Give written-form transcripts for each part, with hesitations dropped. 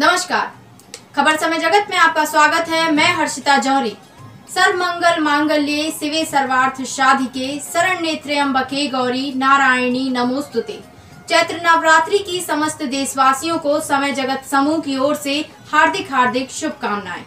नमस्कार, खबर समय जगत में आपका स्वागत है। मैं हर्षिता जौहरी। सर्वमंगल मांगल्ये शिवे सर्वार्थ साधिके शरण्ये त्र्यंबके गौरी नारायणी नमोस्तुते। चैत्र नवरात्रि की समस्त देशवासियों को समय जगत समूह की ओर से हार्दिक शुभकामनाएं।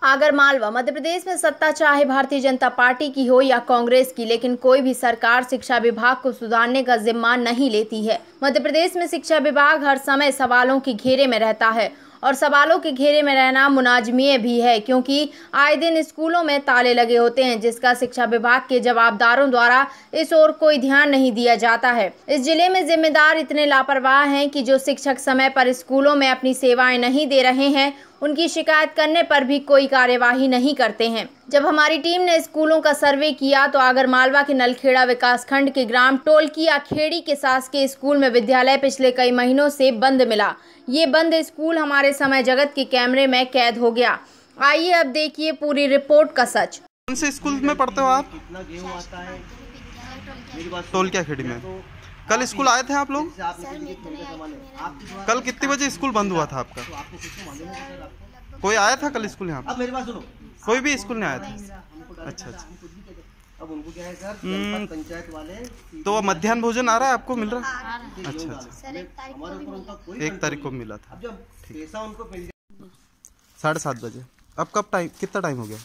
आगर मालवा मध्य प्रदेश में सत्ता चाहे भारतीय जनता पार्टी की हो या कांग्रेस की, लेकिन कोई भी सरकार शिक्षा विभाग को सुधारने का जिम्मा नहीं लेती है। मध्य प्रदेश में शिक्षा विभाग हर समय सवालों के घेरे में रहता है और सवालों के घेरे में रहना मुनाजमीय भी है, क्योंकि आए दिन स्कूलों में ताले लगे होते हैं, जिसका शिक्षा विभाग के जवाबदारों द्वारा इस ओर कोई ध्यान नहीं दिया जाता है। इस जिले में जिम्मेदार इतने लापरवाह हैं कि जो शिक्षक समय पर स्कूलों में अपनी सेवाएं नहीं दे रहे हैं, उनकी शिकायत करने पर भी कोई कार्यवाही नहीं करते हैं। जब हमारी टीम ने स्कूलों का सर्वे किया तो आगर मालवा के नलखेड़ा विकासखंड के ग्राम टोलकिया खेड़ी के शासकीय स्कूल में विद्यालय पिछले कई महीनों से बंद मिला। ये बंद स्कूल हमारे समय जगत के कैमरे में कैद हो गया। आइए अब देखिए पूरी रिपोर्ट का सच। कौन से स्कूल में पढ़ते हो आप? टोलकिया खेड़ी में। कल स्कूल आए थे आप लोग? कल कितने बजे स्कूल बंद हुआ था आपका? कोई आया था कल स्कूल यहाँ? अब मेरी बात सुनो। कोई भी स्कूल नहीं आया था? अच्छा। अब उनको क्या है सर, जनपद पंचायत वाले तो मध्याह्न भोजन आ रहा है आपको, मिल रहा है? अच्छा। हमारे ऊपर उनका कोई 1 तारीख को मिला था। अब जब पैसा उनको मिल गया 7:30 बजे। अब कब टाइम, कितना टाइम हो गया?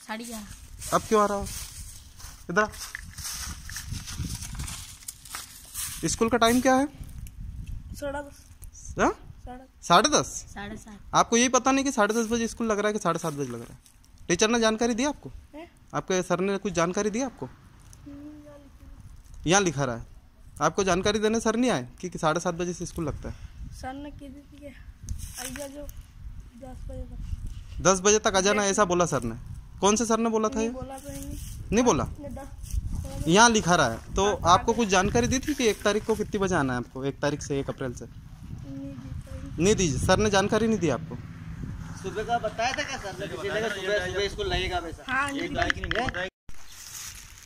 11:30। अब क्यों आ रहा हो इधर? स्कूल का टाइम क्या है? 10:30। 10:30? आपको यही पता नहीं कि 10:30 बजे स्कूल लग रहा है कि 7:30 बजे लग रहा है? टीचर ने जानकारी दी आपको? आपके सर ने कुछ जानकारी दी आपको? यहाँ लिखा रहा है। आपको जानकारी देने सर नहीं आए कि 7:30 बजे से स्कूल लगता है? सर ने की दी जो 10 बजे तक आ जाना, ऐसा बोला सर ने। कौन से सर ने बोला था ये? नहीं बोला। यहाँ लिखा रहा है। तो आपको कुछ जानकारी दी थी कि 1 तारीख को कितनी बजे आना है आपको? 1 तारीख से 1 अप्रैल से नहीं दी? सर ने जानकारी नहीं दी आपको? सुबह का बताया था क्या सर ने? सुबह स्कूल लगेगा वैसा? हाँ।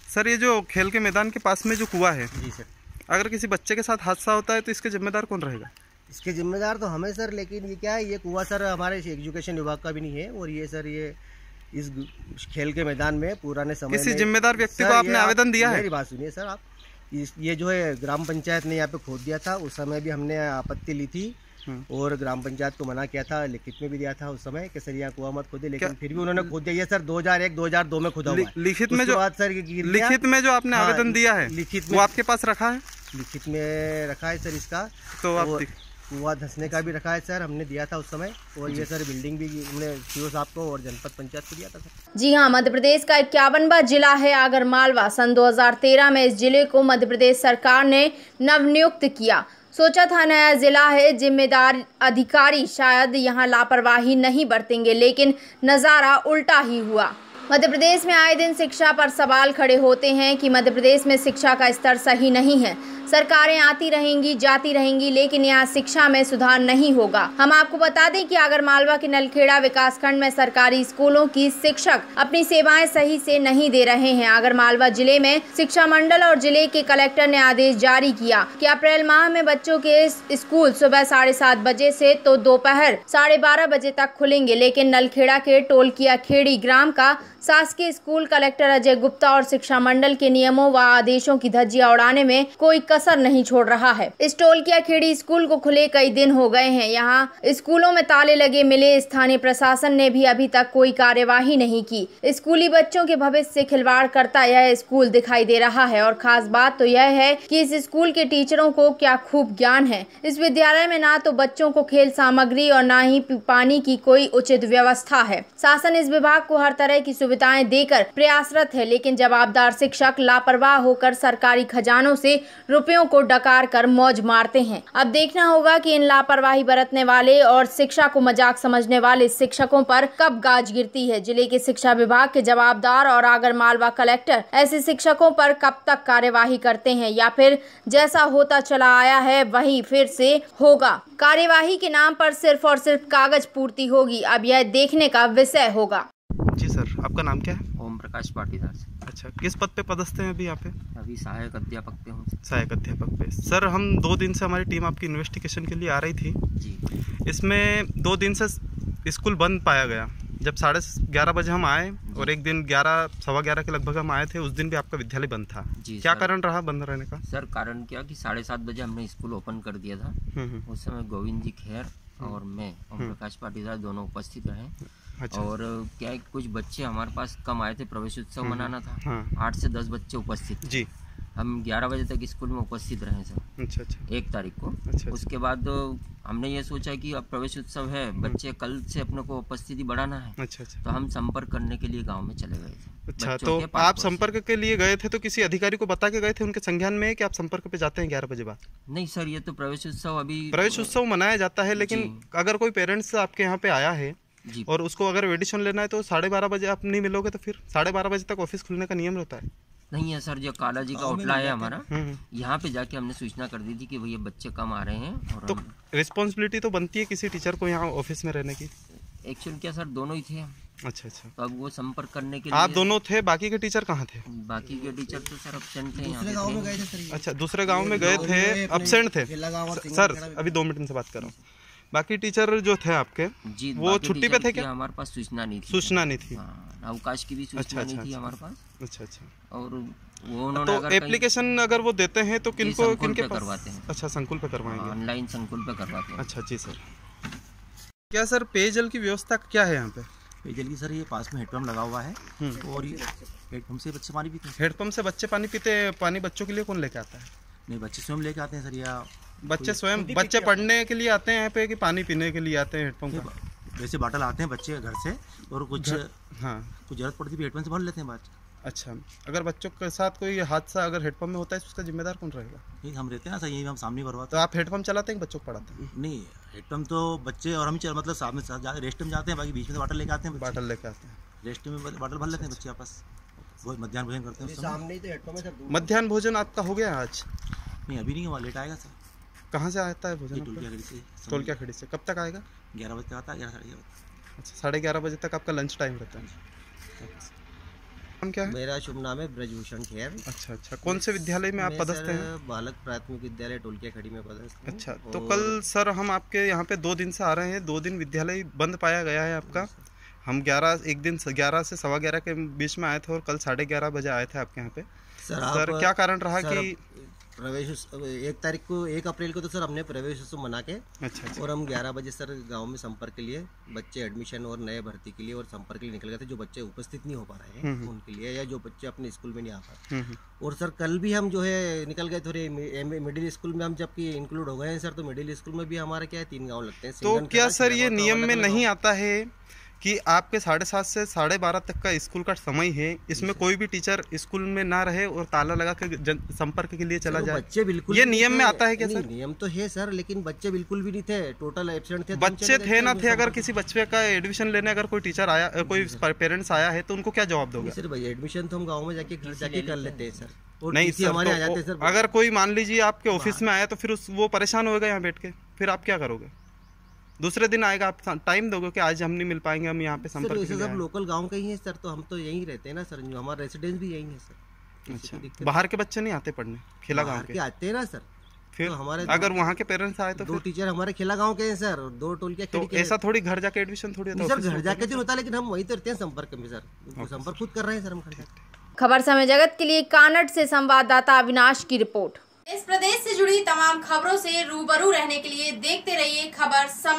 सर, ये जो खेल के मैदान के पास में जो कुआं है, जी सर, अगर किसी बच्चे के साथ हादसा होता है तो इसके जिम्मेदार कौन रहेगा? इसके जिम्मेदार तो हमें सर, लेकिन ये क्या है, ये कुआं सर हमारे एजुकेशन विभाग का भी नहीं है। और ये सर, ये इस खेल के मैदान में पुराने समय किसी जिम्मेदार व्यक्ति को आपने आवेदन दिया है? मेरी बात सुनिए सर, आप ये जो है ग्राम पंचायत ने यहाँ पे खोद दिया था। उस समय भी हमने आपत्ति ली थी और ग्राम पंचायत को मना किया था, लिखित में भी दिया था उस समय कि सर यहाँ कुआं मत खोदे, लेकिन फिर भी उन्होंने खोद दिया। ये सर 2001-2002 में खुदा हुआ है। लिखित में जो सर लिखित में जो आपने आवेदन दिया है, लिखित वो आपके पास रखा है? लिखित में रखा है सर इसका। तो आप कुआं धंसने का भी रखा है सर, हमने दिया था उस समय। और ये सर बिल्डिंग भी हमने सीओ साहब को और जनपद पंचायत को दिया था सर। जी हाँ, मध्य प्रदेश का 51वां जिला है आगर मालवा। सन 2013 में इस जिले को मध्य प्रदेश सरकार ने नवनियुक्त किया। सोचा था नया जिला है, जिम्मेदार अधिकारी शायद यहाँ लापरवाही नहीं बरतेंगे, लेकिन नज़ारा उल्टा ही हुआ। मध्य प्रदेश में आए दिन शिक्षा पर सवाल खड़े होते हैं कि मध्य प्रदेश में शिक्षा का स्तर सही नहीं है। सरकारें आती रहेंगी, जाती रहेंगी, लेकिन यहाँ शिक्षा में सुधार नहीं होगा। हम आपको बता दें कि आगर मालवा के नलखेड़ा विकासखंड में सरकारी स्कूलों की शिक्षक अपनी सेवाएं सही से नहीं दे रहे हैं। आगर मालवा जिले में शिक्षा मंडल और जिले के कलेक्टर ने आदेश जारी किया कि अप्रैल माह में बच्चों के स्कूल सुबह 7:30 बजे से तो दोपहर 12:30 बजे तक खुलेंगे, लेकिन नलखेड़ा के टोलकिया खेड़ी ग्राम का शासकीय स्कूल कलेक्टर अजय गुप्ता और शिक्षा मंडल के नियमों व आदेशों की धज्जियां उड़ाने में कोई कसर नहीं छोड़ रहा है। इस टोलकिया खेड़ी स्कूल को खुले कई दिन हो गए हैं। यहाँ स्कूलों में ताले लगे मिले। स्थानीय प्रशासन ने भी अभी तक कोई कार्यवाही नहीं की। स्कूली बच्चों के भविष्य से खिलवाड़ करता यह स्कूल दिखाई दे रहा है। और खास बात तो यह है कि इस स्कूल के टीचरों को क्या खूब ज्ञान है। इस विद्यालय में ना तो बच्चों को खेल सामग्री और न ही पानी की कोई उचित व्यवस्था है। शासन इस विभाग को हर तरह की सुविधाएं देकर प्रयासरत है, लेकिन जवाबदार शिक्षक लापरवाह होकर सरकारी खजानों से रुपयों को डकार कर मौज मारते हैं। अब देखना होगा कि इन लापरवाही बरतने वाले और शिक्षा को मजाक समझने वाले शिक्षकों पर कब गाज गिरती है। जिले के शिक्षा विभाग के जवाबदार और आगर मालवा कलेक्टर ऐसे शिक्षकों पर कब तक कार्यवाही करते हैं, या फिर जैसा होता चला आया है वही फिर से होगा। कार्यवाही के नाम पर सिर्फ और सिर्फ कागज पूर्ति होगी। अब यह देखने का विषय होगा। जी सर, आपका नाम क्या है? ओम प्रकाश पाटीदार। अच्छा, किस पद पे पदस्थ हैं अभी यहाँ पे? अभी सहायक अध्यापक पे हूँ। सहायक अध्यापक पे। सर, हम 2 दिन से हमारी टीम आपकी इन्वेस्टिगेशन के लिए आ रही थी जी। इसमें 2 दिन से स्कूल बंद पाया गया। जब 11:30 बजे हम आए और एक दिन 11, 11:15 के लगभग हम आए थे, उस दिन भी आपका विद्यालय बंद था जी। क्या कारण रहा बंद रहने का? सर, कारण क्या कि 7:30 बजे हमने स्कूल ओपन कर दिया था। उस समय गोविंद जी खेर और मैं ओम प्रकाश पाटीदार दोनों उपस्थित रहे। अच्छा। और क्या है, कुछ बच्चे हमारे पास कम आए थे, प्रवेश उत्सव मनाना था। 8 से 10 बच्चे उपस्थित जी। हम 11 बजे तक स्कूल में उपस्थित रहे सर। अच्छा। 1 तारीख को। अच्छा। उसके बाद हमने ये सोचा कि अब प्रवेश उत्सव है, बच्चे कल से अपने को उपस्थिति बढ़ाना है। अच्छा। तो हम संपर्क करने के लिए गांव में चले गए थे। अच्छा, तो आप संपर्क के लिए गए थे तो किसी अधिकारी को बता के गए थे उनके संज्ञान में कि आप संपर्क पे जाते हैं 11 बजे बाद? नहीं सर, ये तो प्रवेश उत्सव अभी प्रवेश उत्सव मनाया जाता है, लेकिन अगर कोई पेरेंट्स आपके यहाँ पे आया है और उसको अगर एडिशन लेना है तो 12:30 बजे आप नहीं मिलोगे तो फिर 12:30 बजे तक ऑफिस खुलने का नियम रहता है? नहीं है सर, जो काला जी का होटला है हमारा, यहाँ पे जाके हमने सूचना कर दी थी कि भैया बच्चे कम आ रहे हैं। और तो रिस्पॉन्सिबिलिटी तो बनती है किसी टीचर को यहाँ ऑफिस में रहने की? एक्चुअली क्या सर, दोनों ही थे। अच्छा। तो अब वो संपर्क करने के लिए आप दोनों थे, बाकी के टीचर कहाँ थे? बाकी के टीचर तो सर एब्सेंट थे। दूसरे गांव में गए थे। अच्छा, दूसरे गांव में गए थे, एब्सेंट थे। सर, अभी 2 मिनट से बात कर रहा हूँ। बाकी टीचर जो थे आपके जी, वो छुट्टी पे थे क्या? हमारे पास सूचना नहीं थी। सूचना नहीं थी? अवकाश की भी सूचना नहीं थी हमारे पास। अच्छा। और वो उन्होंने तो एप्लीकेशन अगर वो देते हैं तो किनको किनके पास करवाते हैं? अच्छा, संकुल पे करवाएंगे? ऑनलाइन संकुल पे करवाते हैं। अच्छा जी सर। क्या सर पेयजल की व्यवस्था क्या है यहाँ पे? पेयजल की सर, ये पास में हेडपम्प लगा हुआ है और ये हेडपम्प से बच्चे पानी पीते हैं। हेडपम्प से बच्चे पानी पीते हैं? पानी बच्चों के लिए कौन लेके आता है? नहीं, बच्चे स्वयं लेके आते हैं सर। या बच्चे स्वयं, बच्चे पढ़ने के लिए आते हैं यहाँ पे कि पानी पीने के लिए आते हैं हेडपम्प का? वैसे बाटल आते हैं बच्चे घर से, और कुछ कुछ जरूरत पड़ती है हेडपम्प से भर लेते हैं बाद। अच्छा, अगर बच्चों के साथ कोई हादसा अगर हेडपम्प में होता है तो उसका जिम्मेदार कौन रहेगा? नहीं, हम रहते हैं ना सर, यही हम सामने भरवाते। तो आप हेडपम्प चलाते हैं, बच्चों को पढ़ाते हैं? नहीं, हेडपम्प तो बच्चे और हम मतलब सामने रेस्ट में जाते हैं, बाकी बीच में बाटल लेके आते हैं। बाटल लेके आते हैं, रेस्ट में बाटल भर लेते हैं बच्चे आपस। बहुत मध्याह्न भोजन करते हैं सामने ही तो हेडपम्प है। मध्याह्न भोजन आपका हो गया आज? नहीं, अभी नहीं हुआ, लेट आएगा सर। कहाँ से आता है भोजन? टोलकिया खड़ी से। कब तक आएगा? 11 बजे तक आता है, 11 साढ़े 11। अच्छा, 11:30 बजे तक आपका लंच टाइम रहता है। हम क्या है? मेरा शुभ नाम है ब्रजभूषण खेर। अच्छा। कौन से विद्यालय में आप पदस्थ हैं? बालक प्राथमिक विद्यालय टोलकिया खड़ी में पदस्थ। अच्छा, तो कल सर हम आपके यहाँ पे 2 दिन से आ रहे हैं, 2 दिन विद्यालय बंद पाया गया है आपका। हम 11 से 11:15 के बीच में आए थे और कल 11:30 बजे आए थे आपके यहाँ पे। सर क्या कारण रहा कि प्रवेश 1 अप्रैल को तो सर हमने प्रवेश उत्सव मना के और हम 11 बजे सर गांव में संपर्क के लिए बच्चे एडमिशन और नए भर्ती के लिए और संपर्क के लिए निकल गए थे। जो बच्चे उपस्थित नहीं हो पा रहे हैं उनके लिए, या जो बच्चे अपने स्कूल में नहीं आ पा रहे। और सर कल भी हम जो है निकल गए थोड़े मिडिल स्कूल में, हम जबकि इंक्लूड हो गए हैं सर। तो मिडिल स्कूल में भी हमारे क्या है 3 गाँव लगते हैं। तो क्या सर ये नियम में नहीं आता है कि आपके 7:30 से 12:30 तक का स्कूल का समय है, इसमें कोई भी टीचर स्कूल में ना रहे और ताला लगा के संपर्क के लिए चला जाए? बच्चे बिल्कुल ये नियम में आता है क्या सर? नियम तो है सर, लेकिन बच्चे बिल्कुल भी नहीं थे, टोटल एब्सेंट थे। बच्चे थे ना थे, अगर किसी बच्चे का एडमिशन लेने अगर कोई टीचर आया, कोई पेरेंट्स आया है तो उनको क्या जवाब दोगे? सर भाई एडमिशन तो हम गाँव में जाके घर जाके कर लेते हैं सर। और नहीं सर, हमारे आ जाते सर। अगर कोई मान लीजिए आपके ऑफिस में आया तो फिर वो परेशान होगा यहाँ बैठ के, फिर आप क्या करोगे? दूसरे दिन आएगा, आप टाइम दोगे कि आज हम नहीं मिल पाएंगे, हम यहाँ पे संपर्क सर। सब लोकल गांव के ही हैं सर, तो हम तो यहीं रहते हैं ना सर, हमारा रेसिडेंस भी यहीं है सर। अच्छा, बाहर के बच्चे नहीं आते पढ़ने खिला गांव के? आते हैं ना सर। फिर तो हमारे अगर वहाँ के पेरेंट्स आए तो 2 टीचर हमारे खिला गांव के हैं सर, और 2 टोलकिया तो ऐसा थोड़ी घर जाके एडमिशन थोड़ी होता है सर। घर जाके तो होता है, लेकिन हम वहीं तो रहते हैं संपर्क में सर। संपर्क खुद कर रहे हैं सर हम घर जाके। खबर समय जगत के लिए कानड़ से संवाददाता अविनाश की रिपोर्ट। इस प्रदेश से जुड़ी तमाम खबरों से रूबरू रहने के लिए देखते रहिए खबर समय।